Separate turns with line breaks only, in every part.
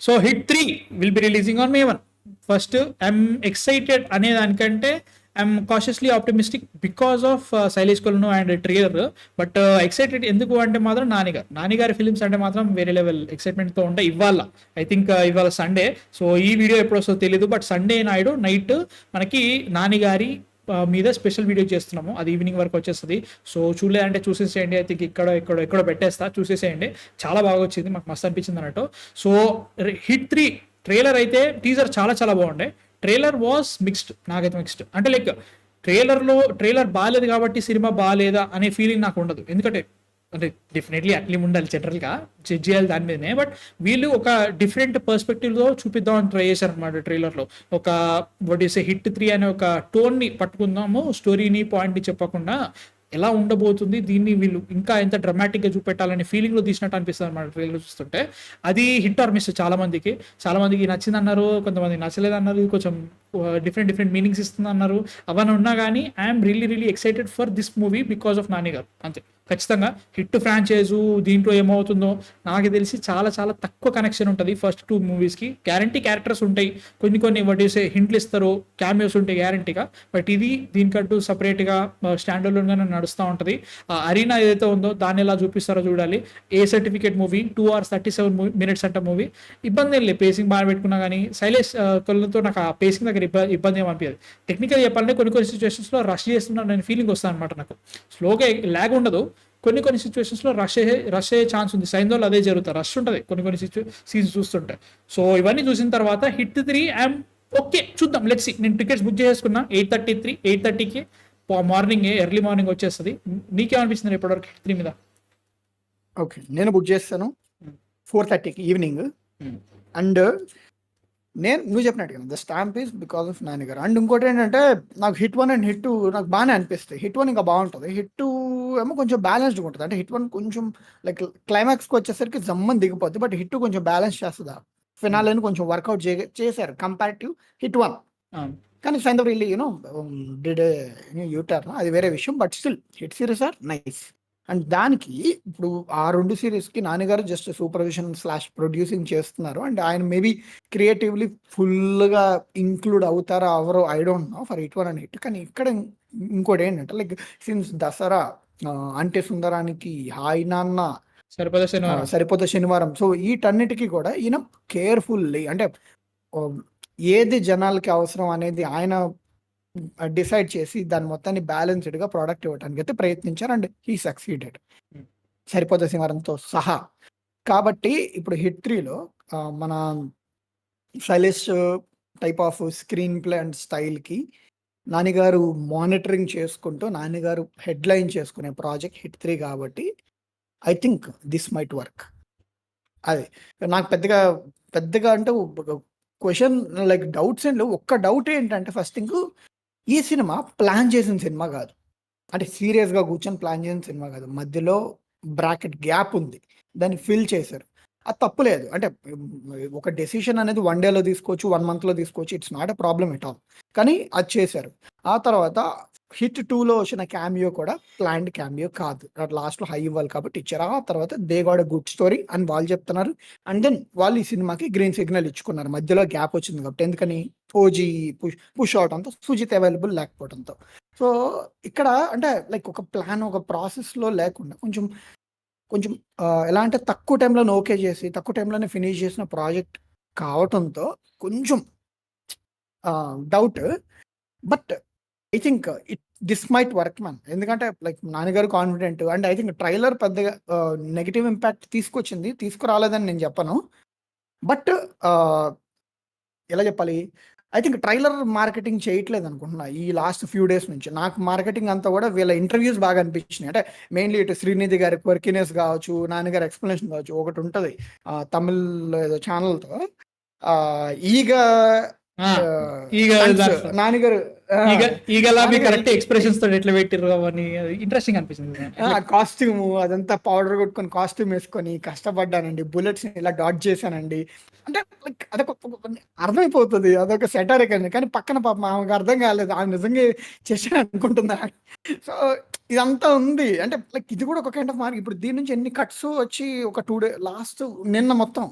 So hit 3 will be releasing on May 1. First I'm excited అనే దానికంటే I'm cautiously optimistic because of Shailesh కొలను and trailer. But excited ఎందుకు అంటే మాత్రం నానిగారి films అంటే మాత్రం వేరే లెవెల్ ఎక్సైట్మెంట్తో ఉంటాయి. ఇవాళ ఐ థింక్ ఇవాళ సండే, సో ఈ వీడియో ఎప్పుడు వస్తుందో తెలియదు, బట్ సండే నాయుడు నైట్ మనకి నానిగారి మీద స్పెషల్ వీడియో చేస్తున్నాము. అది ఈవినింగ్ వరకు వచ్చేస్తుంది. సో చూడలేదంటే చూసేసేయండి. ఐ థింక్ ఎక్కడో పెట్టేస్తా, చూసేసేయండి. చాలా బాగా వచ్చింది, మాకు మస్తు అనిపించింది అన్నట్టు. సో హిట్ 3 ట్రైలర్ అయితే టీజర్ చాలా చాలా బాగుండే. ట్రైలర్ వాస్ మిక్స్డ్, నాకైతే మిక్స్డ్ అంటే లైక్ ట్రైలర్ బాగాలేదు కాబట్టి సినిమా బాగాలేదా అనే ఫీలింగ్ నాకు ఉండదు. ఎందుకంటే అంటే డెఫినెట్లీ అట్లే ఉండాలి జనరల్గా, జడ్జ్ చేయాలి దాని మీదనే. బట్ వీళ్ళు ఒక డిఫరెంట్ పర్స్పెక్టివ్లో చూపిద్దామని ట్రై చేశారు అనమాట ట్రైలర్లో. ఒక వాట్ ఈస్ హిట్ 3 అనే ఒక టోన్ని పట్టుకుందాము, స్టోరీని పాయింట్ని చెప్పకుండా ఎలా ఉండబోతుంది, దీన్ని వీళ్ళు ఇంకా ఎంత డ్రమాటిక్గా చూపెట్టాలనే ఫీలింగ్లో తీసినట్టు అనిపిస్తుంది అనమాట ట్రైలర్ చూస్తుంటే. అది హిట్ ఆర్ మిస్ చాలా మందికి నచ్చింది అన్నారు, కొంతమంది నచ్చలేదు అన్నారు, కొంచెం డిఫరెంట్ మీనింగ్స్ ఇస్తుంది అన్నారు. అవన్నీ ఉన్నా కానీ I'm really excited for this movie because of Nani గారు. అంతే, ఖచ్చితంగా హిట్ ఫ్రాంచైజు. దీంట్లో ఏమవుతుందో నాకు తెలిసి చాలా చాలా తక్కువ కనెక్షన్ ఉంటుంది ఫస్ట్ 2 మూవీస్కి. గ్యారంటీ క్యారెక్టర్స్ ఉంటాయి, కొన్ని వాటి హింట్లు ఇస్తారు, క్యామియోస్ ఉంటాయి గ్యారంటీగా. బట్ ఇది దీనికంటూ సపరేట్గా స్టాండ్ అలోన్గానే నడుస్తూ ఉంటుంది. ఆ అరీనా ఏదైతే ఉందో దాన్ని ఎలా చూపిస్తారో చూడాలి. ఏ సర్టిఫికేట్ మూవీ 2 hours 37 minutes అంట మూవీ. ఇబ్బంది ఏం లేదు, పేసింగ్ బాగా పెట్టుకున్నా కానీ శైలేష్ కొలతో నాకు ఆ పేసింగ్ దగ్గర ఇబ్బంది ఏమనిపించదు. టెక్నికల్ చెప్పాలంటే కొన్ని సిచ్యువేషన్స్లో రష్ చేస్తున్నాను నేను ఫీలింగ్ వస్తాను అనమాట. నాకు స్లోగా ల్యాగ్ ఉండదు, కొన్ని సిచ్యువేషన్స్లో రష్ అయ్యే ఛాన్స్ ఉంది. సైన్లో అదే జరుగుతుంది, రష్ ఉంటుంది కొన్ని సీన్స్ చూస్తుంటే. సో ఇవన్నీ చూసిన తర్వాత హిట్ 3 ఐఎమ్ ఓకే, చూద్దాం, లెట్స్ సీ. నేను టికెట్స్ బుక్ చేసుకున్నా 8:30కి మార్నింగ్, ఎర్లీ మార్నింగ్ వచ్చేస్తుంది. నీకేమనిపిస్తుంది ఇప్పటివరకు హిట్ 3 మీద?
ఓకే, నేను బుక్ చేస్తాను 4:30కి ఈవినింగ్. అండ్ నువ్వు చెప్పినట్టుగా the stamp is because of Nani గారు. అండ్ ఇంకోటి ఏంటంటే నాకు హిట్ 1 అండ్ హిట్ 2 నాకు బాగానే అనిపిస్తాయి. హిట్ 1 ఇంకా బాగుంటుంది, హిట్ 2 ఏమో కొంచెం బ్యాలెన్స్డ్గా ఉంటుంది. అంటే హిట్ 1 కొంచెం లైక్ క్లైమాక్స్కి వచ్చేసరికి జమ్మని దిగిపోద్ది, బట్ హిట్ 2 కొంచెం బ్యాలెన్స్ చేస్తుంది. ఫినాలని కొంచెం వర్కౌట్ చేశారు కంపారిటివ్ హిట్ 1. కానీ సైన్ రియల్లీ డిడ్ యూటర్న్, అది వేరే విషయం. But still Hit series are nice. And దానికి ఇప్పుడు ఆ 2 సిరీస్కి నాన్నగారు జస్ట్ సూపర్విజన్ / ప్రొడ్యూసింగ్ చేస్తున్నారు. అండ్ ఆయన మేబీ క్రియేటివ్లీ ఫుల్గా ఇంక్లూడ్ అవుతారా అవరో I don't know for Hit 1 and Hit. కానీ ఇక్కడ ఇంకోటి ఏంటంటే లైక్ సిన్స్ దసరా, అంటే సుందరానికి, హాయ్ నాన్న, సరిపోతే శనివారం, సో వీటన్నిటికీ కూడా ఈయన కేర్ఫుల్లీ అంటే ఏది జనాలకి అవసరం అనేది ఆయన డిసైడ్ చేసి దాని మొత్తాన్ని బ్యాలెన్స్డ్గా ప్రోడక్ట్ ఇవ్వడానికి అయితే ప్రయత్నించారు. అండ్ హీ సక్సీడెడ్ సరిపోతే శనివారంతో సహా. కాబట్టి ఇప్పుడు హిట్ 3లో మన Sailesh type of screenplay and స్టైల్కి నానిగారు మానిటరింగ్ చేసుకుంటూ నానిగారు హెడ్లైన్ చేసుకునే ప్రాజెక్ట్ హిట్ 3 కాబట్టి I think this might work. అది నాకు పెద్దగా అంటే క్వశ్చన్ లైక్ డౌట్స్ ఏం లేవు. ఒక్క డౌట్ ఏంటంటే ఫస్ట్ థింగ్, ఈ సినిమా ప్లాన్ చేసిన సినిమా కాదు, అంటే సీరియస్గా కూర్చొని ప్లాన్ చేసిన సినిమా కాదు. మధ్యలో బ్రాకెట్ గ్యాప్ ఉంది, దాన్ని ఫిల్ చేశారు. అది తప్పులేదు. అంటే ఒక డెసిషన్ అనేది 1 dayలో తీసుకోవచ్చు, 1 monthలో తీసుకోవచ్చు, it's not a problem at all. కానీ అది చేశారు. ఆ తర్వాత హిట్ 2లో వచ్చిన క్యామియో కూడా ప్లాన్డ్ క్యామియో కాదు, లాస్ట్లో హై ఇవ్వాలి కాబట్టి ఇచ్చారు. ఆ తర్వాత they got a good story అని వాళ్ళు చెప్తున్నారు. అండ్ దెన్ వాళ్ళు ఈ సినిమాకి గ్రీన్ సిగ్నల్ ఇచ్చుకున్నారు. మధ్యలో గ్యాప్ వచ్చింది కాబట్టి, ఎందుకని ఓజీ పుష్ అవడంతో, సుజిత్ అవైలబుల్ లేకపోవడంతో. సో ఇక్కడ అంటే లైక్ ఒక ప్లాన్, ఒక ప్రాసెస్లో లేకుండా కొంచెం ఎలా అంటే తక్కువ టైంలోనే ఓకే చేసి తక్కువ టైంలోనే ఫినిష్ చేసిన ప్రాజెక్ట్ కావటంతో కొంచెం doubt. But I think this might work man. ఎందుకంటే లైక్ నాన్నగారు confident. And I think trailer పెద్దగా నెగిటివ్ ఇంపాక్ట్ తీసుకురాలేదని నేను చెప్పను. బట్ ఎలా చెప్పాలి, ఐ థింక్ ట్రైలర్ మార్కెటింగ్ చేయట్లేదు అనుకుంటున్నా ఈ లాస్ట్ ఫ్యూ డేస్ నుంచి. నాకు మార్కెటింగ్ అంతా కూడా వీళ్ళ ఇంటర్వ్యూస్ బాగా అనిపించినాయి. అంటే మెయిన్లీ ఇటు శ్రీనిధి గారి క్వర్కినెస్ కావచ్చు, నాన్నగారి ఎక్స్ప్లెనేషన్ కావచ్చు. ఒకటి ఉంటుంది తమిళ్ ఏదో ఛానల్తో, ఈగ నాన్నగారు
ఈగ ఈగలా మీ కరెక్ట్ ఎక్స్ప్రెషన్స్ తో ఎట్లా పెట్టిర్రు అవన్నీ ఇంట్రెస్టింగ్ అనిపించింది.
కాస్ట్యూమ్ అదంతా పౌడర్ కొట్టుకొని కాస్ట్యూమ్ వేసుకొని కష్టపడ్డానండి, బుల్లెట్స్ ఇలా డాట్ చేశానండి. అంటే like అదొక అర్థమైపోతుంది అదొక సెటారిక్ అండి, కానీ పక్కన పాపం ఆమెకు అర్థం కాలేదు, ఆమె నిజంగా చేశాను అనుకుంటుందా. సో ఇదంతా ఉంది అంటే లైక్ ఇది కూడా ఒక కైండ్ ఆఫ్ మార్క్. ఇప్పుడు దీని నుంచి ఎన్ని కట్స్ వచ్చి ఒక 2 డే లాస్ట్ నిన్న మొత్తం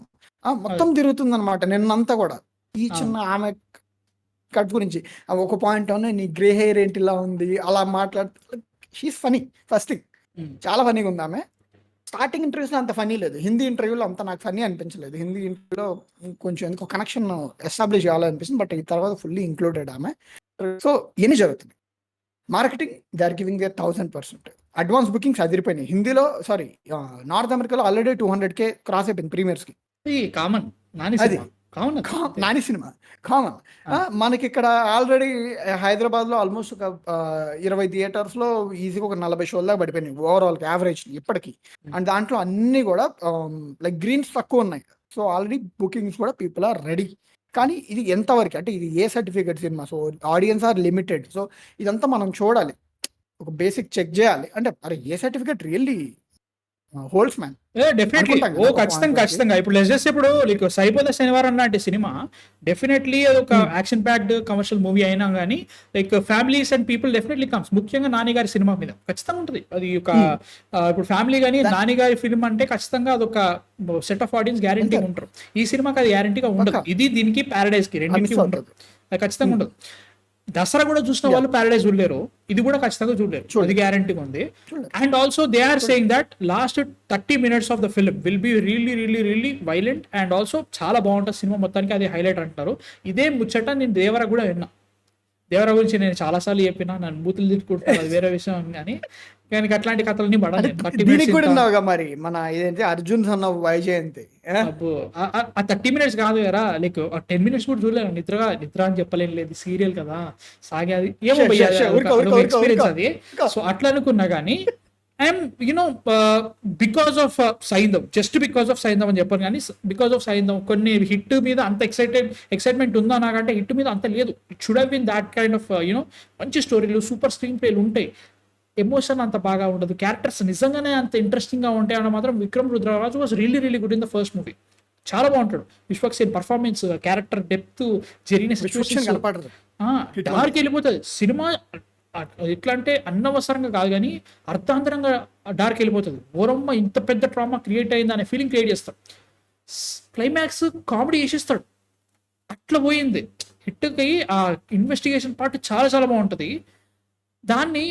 మొత్తం తిరుగుతుంది అనమాట నిన్నంతా కూడా ఈ చిన్న ఆమె కట్ గురించి. ఒక పాయింట్ అవును నీ గ్రే హెయిర్ ఏంటి ఇలా ఉంది అలా మాట్లాడుతూ షీస్ ఫనీ. ఫస్ట్ థింగ్ చాలా ఫనీగా ఉంది ఆమె. స్టార్టింగ్ ఇంటర్వ్యూస్లో అంత ఫనీ లేదు, హిందీ ఇంటర్వ్యూలో అంత నాకు ఫనీ అనిపించలేదు. హిందీ ఇంటర్వ్యూలో కొంచెం ఎందుకు కనెక్షన్ ఎస్టాబ్లిష్ చేయాలనిపిస్తుంది, బట్ ఈ తర్వాత ఫుల్లీ ఇంక్లూడెడ్ ఆమె. సో ఇవన్నీ జరుగుతుంది. Marketing they are giving their 1000%. Advance bookings అదిరిపోయినాయి హిందీలో, సారీ నార్త్ అమెరికాలో ఆల్రెడీ 200K క్రాస్ అయిపోయింది ప్రీమియర్స్కి.
కామన్ నాని
అది
సినిమా కామన్
నాని సినిమా కామన్. మనకి ఇక్కడ ఆల్రెడీ హైదరాబాద్లో ఆల్మోస్ట్ ఒక 20 థియేటర్స్లో ఈజీగా ఒక 40 షోల దాకా పడిపోయినాయి ఓవరాల్ యావరేజ్ ఇప్పటికి. అండ్ దాంట్లో అన్నీ కూడా లైక్ గ్రీన్స్ తక్కువ ఉన్నాయి. సో ఆల్రెడీ బుకింగ్స్ కూడా పీపుల్ ఆర్ రెడీ. కానీ ఇది ఎంతవరకు అంటే ఇది ఏ సర్టిఫికేట్ సినిమా, so audience are limited. So ఇదంతా మనం చూడాలి, ఒక బేసిక్ చెక్ చేయాలి. అంటే అరే A certificate really holds man.
Definitely ఖచ్చితంగా ఇప్పుడు లెస్ చేస్తే ఇప్పుడు లైక్ సైపోద శనివారం లాంటి సినిమా డెఫినెట్లీ ఒక యాక్షన్ ప్యాక్డ్ కమర్షియల్ మూవీ అయినా కానీ like families and people definitely comes. ముఖ్యంగా నాని గారి సినిమా మీద ఖచ్చితంగా ఉంటుంది అది ఒక ఇప్పుడు ఫ్యామిలీ కానీ నాని గారి ఫిల్మ్ అంటే ఖచ్చితంగా అదొక సెట్ ఆఫ్ ఆడియన్స్ గ్యారంటీ ఉంటారు. ఈ సినిమాకి అది గ్యారంటీగా ఉండదు. ఇది దీనికి ప్యారడైజ్ కి రెండింటికి ఉండదు, అది ఖచ్చితంగా ఉండదు. దసరా కూడా చూసిన వాళ్ళు ప్యారడైజ్ చూడలేరు, ఇది కూడా ఖచ్చితంగా చూడలేరు, అది గ్యారంటీగా ఉంది. And also they are saying that last 30 minutes of the film will be really violent and also చాలా బాగుంటుంది సినిమా మొత్తానికి, అది హైలైట్ అంటారు. ఇదే ముచ్చట నేను దేవరా కూడా విన్నా. దేవరా గురించి నేను చాలాసార్లు చెప్పినా, నన్ను బూతులు తిట్టుకుంటాను, అది వేరే విషయం. కానీ అట్లాంటి కథలన్నీ
పడాలి. మరి మన ఇదేంటి అర్జున్ సన్ ఆఫ్ వైజయంతి
ఆ 30 minutes కాదు కదా, లైక్ 10 minutes కూడా చూడలేదు. నిద్ర అని చెప్పలేం, లేదు సీరియల్ కదా సాగే, అది ఏమో ఎక్స్పీరియన్స్ అది. సో అట్లా అనుకున్నా కానీ I'm because of Saindhav, just because of Saindhav అని చెప్పాను. కానీ బికాస్ ఆఫ్ సైంధవ్ కొన్ని హిట్ మీద అంత ఎక్సైట్మెంట్ ఉందా నాకంటే హిట్ మీద అంత లేదు. It should have been that kind of మంచి స్టోరీలు, సూపర్ స్క్రీన్ ప్లేలు ఉంటాయి, ఎమోషన్ అంత బాగా ఉండదు, క్యారెక్టర్స్ నిజంగానే అంత ఇంట్రెస్టింగ్ గా ఉంటాయి అన్న మాత్రం Vikram Rudraraju was really good in the first movie. చాలా బాగుంటాడు. విశ్వక్సేన్ పర్ఫార్మెన్స్, క్యారెక్టర్ డెప్త్, జరిగిన సిచ్యువేషన్స్ డార్క్ వెళ్ళిపోతుంది సినిమా. ఎట్లా అంటే అనవసరంగా కాదు కానీ అర్థాంతరంగా డార్క్ వెళ్ళిపోతుంది. ఓరమ్మ ఇంత పెద్ద ట్రామా క్రియేట్ అయింది అనే ఫీలింగ్ క్రియేట్ చేస్తాడు. క్లైమాక్స్ కామెడీ చేసేస్తాడు, అట్లా పోయింది. హిట్కి ఆ ఇన్వెస్టిగేషన్ పార్ట్ చాలా బాగుంటుంది. దాన్ని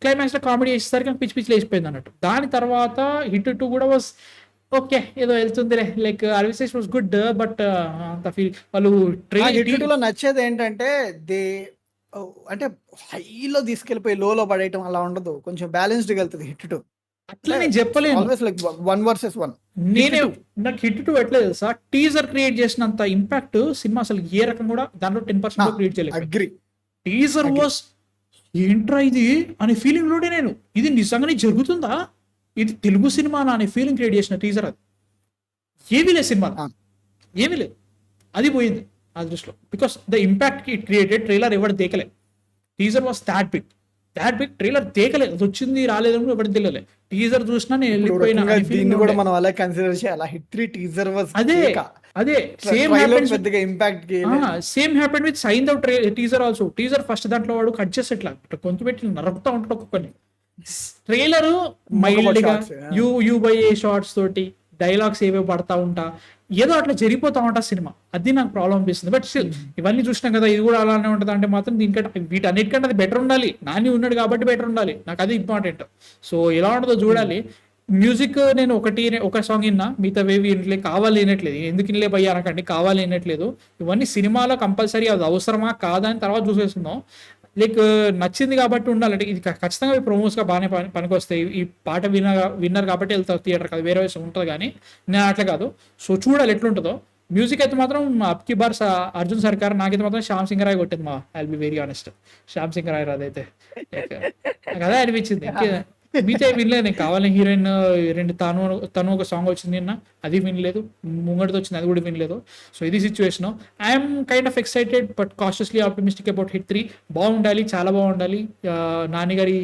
క్లైమాక్స్లో కామెడీ చేసేసరికి పిచ్చి లేచిపోయింది అన్నట్టు. దాని తర్వాత హిట్ 2 కూడా వాజ్ ఓకే, ఏదో వెళ్తుందిలే, లైక్ అర్విశేష్ వాజ్ గుడ్, బట్ అంత ఫీల్ వాళ్ళు
హిట్లో నచ్చేది ఏంటంటే దే అంటే హైలో తీసుకెళ్ళిపోయి లోలో పడేయటం అలా ఉండదు, కొంచెం బ్యాలెన్స్డ్గా వెళ్తుంది హిట్ 2.
అట్లా నేను చెప్పలేను,
ఆల్వేస్ లైక్ 1 versus 1.
నాకు హిట్ 2 ఎట్లా తెలుసా, టీజర్ క్రియేట్ చేసినంత ఇంపాక్ట్ సినిమా అసలు ఏ రకం కూడా దాంట్లో 10% క్రియేట్ చేయలేదు.
అగ్రీ.
టీజర్ వాస్ ఏంట్రా ఇది అనే ఫీలింగ్ లోనే నేను, ఇది నిజంగానే జరుగుతుందా, ఇది తెలుగు సినిమా అనే ఫీలింగ్ క్రియేట్ చేసిన టీజర్. అది ఏమీ లేదు సినిమా, ఏమీ లేదు, అది పోయింది ఆ దృష్టిలో. Because the impact it created. Trailer ఎవరు దేకలే, teaser was that big. Trailer దేకలేదు, అది వచ్చింది రాలేదని ఎవరికి తెలియలే. టీజర్ చూసినా నేను వెళ్ళిపోయినా.
మనం అలా కన్సిడర్ చేయాలి. హిట్ 3 టీజర్ వాస్
అదే same happened with Saindhav teaser also. Teaser first దాంట్లో వాడు కట్ చేసి ఇట్లా గొంతు పెట్టి నరుకుతా ఉంటాడు ఒక్కొక్కరిని. ట్రైలర్ మైల్డ్ గా యూ బై ఏ షార్ట్స్ తోటి డైలాగ్స్ ఏవో పడతా ఉంటా, ఏదో అట్లా జరిగిపోతా ఉంటా సినిమా. అది నాకు ప్రాబ్లం అనిపిస్తుంది. బట్ స్టిల్ ఇవన్నీ చూసినాం కదా, ఇది కూడా అలానే ఉంటుంది అంటే మాత్రం దీనికంటే వీటన్నిటికంటే అది బెటర్ ఉండాలి. నాని ఉన్నాడు కాబట్టి బెటర్ ఉండాలి, నాకు అది ఇంపార్టెంట్. సో ఎలా ఉంటుందో చూడాలి. మ్యూజిక్ నేను ఒక సాంగ్ విన్నా, మిగతా వేవి వినట్లేదు, కావాలి వినట్లేదు. ఎందుకు వినలే భయ్యా అనకండి, కావాలి వినట్లేదు. ఇవన్నీ సినిమాలో కంపల్సరీ అది అవసరమా కాదా అని తర్వాత చూసేస్తున్నాం. లైక్ నచ్చింది కాబట్టి ఉండాలంటే ఇది ఖచ్చితంగా ప్రమోట్స్గా బాగానే పనికొస్తాయి. ఈ పాట విన్నర్ కాబట్టి వెళ్తారు థియేటర్, కాదు వేరే విషయం ఉంటుంది. కానీ నేను అట్లా కాదు. సో చూడాలి ఎట్లుంటుందో. మ్యూజిక్ అయితే మాత్రం అప్కి బార్ అర్జున్ సర్కార్, నాకైతే మాత్రం శ్యామ్ సింగ్ రాయ్ కొట్టింది. I'll be very honest, Shyam Singh Roy అదైతే నాకు అదే అనిపించింది. మిగతా వినలేదు. నేను కావాలని హీరోయిన్ రెండు తను ఒక సాంగ్ వచ్చింది నిన్న, అది వినలేదు. ముంగడితో వచ్చింది, అది కూడా వినలేదు. సో ఇది situation. I'm kind of excited but cautiously optimistic about hit 3. బాగుండాలి, చాలా బాగుండాలి. నాని గారి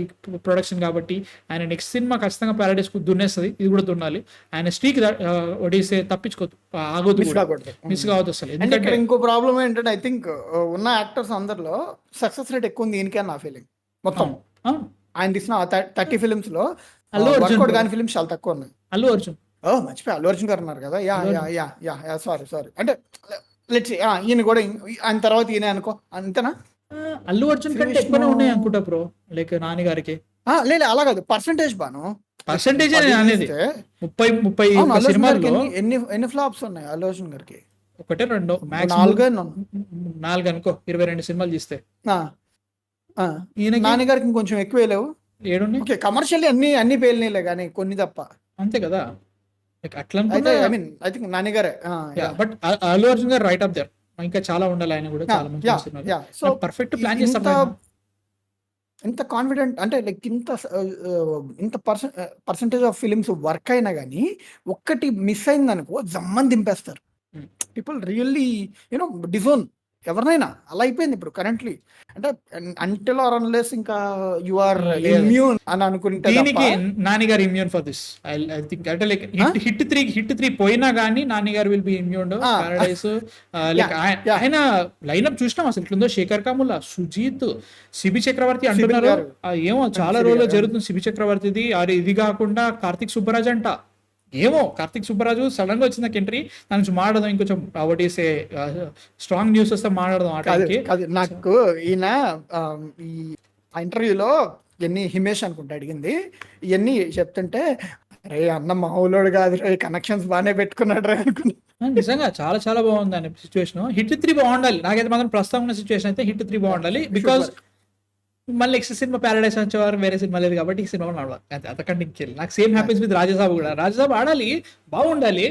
ప్రొడక్షన్ కాబట్టి ఆయన నెక్స్ట్ సినిమా ఖచ్చితంగా ప్యారడైస్ దున్నేస్తుంది. ఇది కూడా దున్నాలి. ఆయన స్ట్రీక్ ఒడిసే తప్పించుకోవద్దు, ఆగొద్దు,
మిస్ కాకూడదు.
మిస్ కావద్దు అసలు.
అంటే
ఎందుకంటే
ఇక్కడ ఇంకో ప్రాబ్లం ఏంటంటే ఐ థింక్ ఉన్న యాక్టర్స్ అందరిలో సక్సెస్ రేట్ ఎక్కువ ఉంది ఈయనకే నా ఫీలింగ్. మొత్తం
అవును,
ఆయన తీసిన 30 ఫిల్మ్స్ లో
అల్లు అర్జున్
వర్కౌట్ కాని ఫిల్మ్స్ చాలా తక్కువ ఉన్నాయి.
అల్లు అర్జున్
మర్చిపోయి అల్లు అర్జున్ గారు ఉన్నారు కదా. Yeah
Allu
yeah yeah yeah yeah sorry అంటే లెట్స్ ఈయన కూడా ఆయన తర్వాత ఈయన అనుకో అంతేనా.
అల్లు అర్జున్ కంటే
శ్రీ
ఎక్కువనే
విష్ణు.
ఉన్నాయి అనుకుంటా బ్రో, లైక్ నాని గారికి.
లేదు అలా కాదు, పర్సంటేజ్ బాను
పర్సెంటేజ్
అది
అనేది
తీస్తే,
30
అవును, అల్లు అర్జున్ గారికి
సినిమాల్లో
ఎన్ని ఫ్లాప్స్ ఉన్నాయి అల్లు అర్జున్ గారికి?
ఒకటే రెండో,
నాలుగు
నాలుగు అనుకో, 22 సినిమాలు తీస్తే. ఈయనకి
నాని గారికి ఇంకొంచెం ఎక్కువ లేవు.
ఏడున్నాయి
ఓకే, కమర్షియల్ అన్ని పేలినాయిలే కానీ కొన్ని తప్ప.
అంతే కదా, లైక్ అట్లా
అయితే
అనుకున్నా.
I mean I think Nani గారే.
బట్ అల్లు అర్జున్ గారు రైట్ అప్ దేర్. ఇంకా చాలా ఉండాలి, ఆయన కూడా చాలా మంచి సినిమాలు.
సో
పర్ఫెక్ట్ ప్లాన్
ఇంత
చేస్తాం.
ఇంత కాన్ఫిడెంట్ అంటే లైక్ ఇంత పర్సంటేజ్ ఆఫ్ ఫిలిమ్స్ వర్క్ అయినా కానీ ఒక్కటి మిస్ అయిందనుకో జమ్మని దింపేస్తారు.
Hmm.
పీపుల్ రియల్లీ యూనో డిజోన్ ఎవరినైనా అలా అయిపోయింది ఇప్పుడు కరెంట్లీ. అంటే అంటిల్ ఆర్ అన్లెస్ ఇంకా యు ఆర్
లేదు.
ఇమ్యూన్ అని అనుకుంటే
దీనికి
తప్ప,
Nani garu immune for this. I think అంటే లైక్ హిట్ త్రీ పోయినా కానీ Nani garu will be immune. Paradise like
yeah.
ఆయన లైనప్ చూసినాం అసలు ఎట్లుందో. శేఖర్ కముల, సుజీత్, సిబి చక్రవర్తి అంటున్నారు.
గారు.
ఏమో చాలా
సిబి
రోజుల్లో
గారు.
జరుగుతుంది సిబి చక్రవర్తిది. అరే ఇది కాకుండా కార్తిక్ సుబ్బరాజ్ అంట. ఏమో కార్తిక్ సుబ్బరాజు సడన్ గా వచ్చిన ఎంట్రీ, దాని నుంచి మాట్లాడదాం. ఇంకొంచెం ఒకటేసే స్ట్రాంగ్ న్యూస్ వస్తే మాట్లాడదాం ఆ
కాదు
టైంకి.
కాదు నాకు ఈయన ఈ ఇంటర్వ్యూలో ఎన్ని హిమేష్ అనుకుంటా అడిగింది ఇవన్నీ చెప్తుంటే, అరే అన్న మామూలోడు కాదు రే, కనెక్షన్స్ బాగానే పెట్టుకున్నాడు రే అనుకున్నా.
నిజంగా చాలా చాలా బాగుంది అనే సిచ్యువేషన్. హిట్ 3 బాగుండాలి. నాకైతే మాత్రం ప్రస్తుతం ఉన్న సిచ్యువేషన్ అయితే హిట్ 3 బాగుండాలి. బికాస్ మళ్ళీ నెక్స్ట్ సినిమా ప్యారడైస్ వచ్చేవారు వేరే సినిమా లేదు కాబట్టి ఈ సినిమా నడవాలి. అంతకంటే ఇంకెళ్ళి నాకు సేమ్ హ్యాపీస్ విత్ రాజసాబ్ కూడా. రాజసాబ్ ఆడాలి, బాగుండాలి,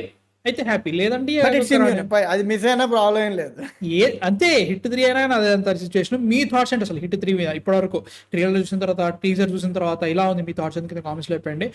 అయితే హ్యాపీ. లేదంటే
But it's immune. అది మిస్ అయినా ప్రాబ్లం ఏం లేదు.
అంతే. హిట్ 3 అయినా అదే అంత సిచ్యువేషన్. మీ థాట్స్ ఏంటి అసలు హిట్ 3 మీద ఇప్పటివరకు? ట్రైలర్ చూసిన తర్వాత, టీజర్ చూసిన తర్వాత ఇలా ఉంది మీ థాట్స్? ఎందుకంటే కామెంట్స్లో చెప్పండి.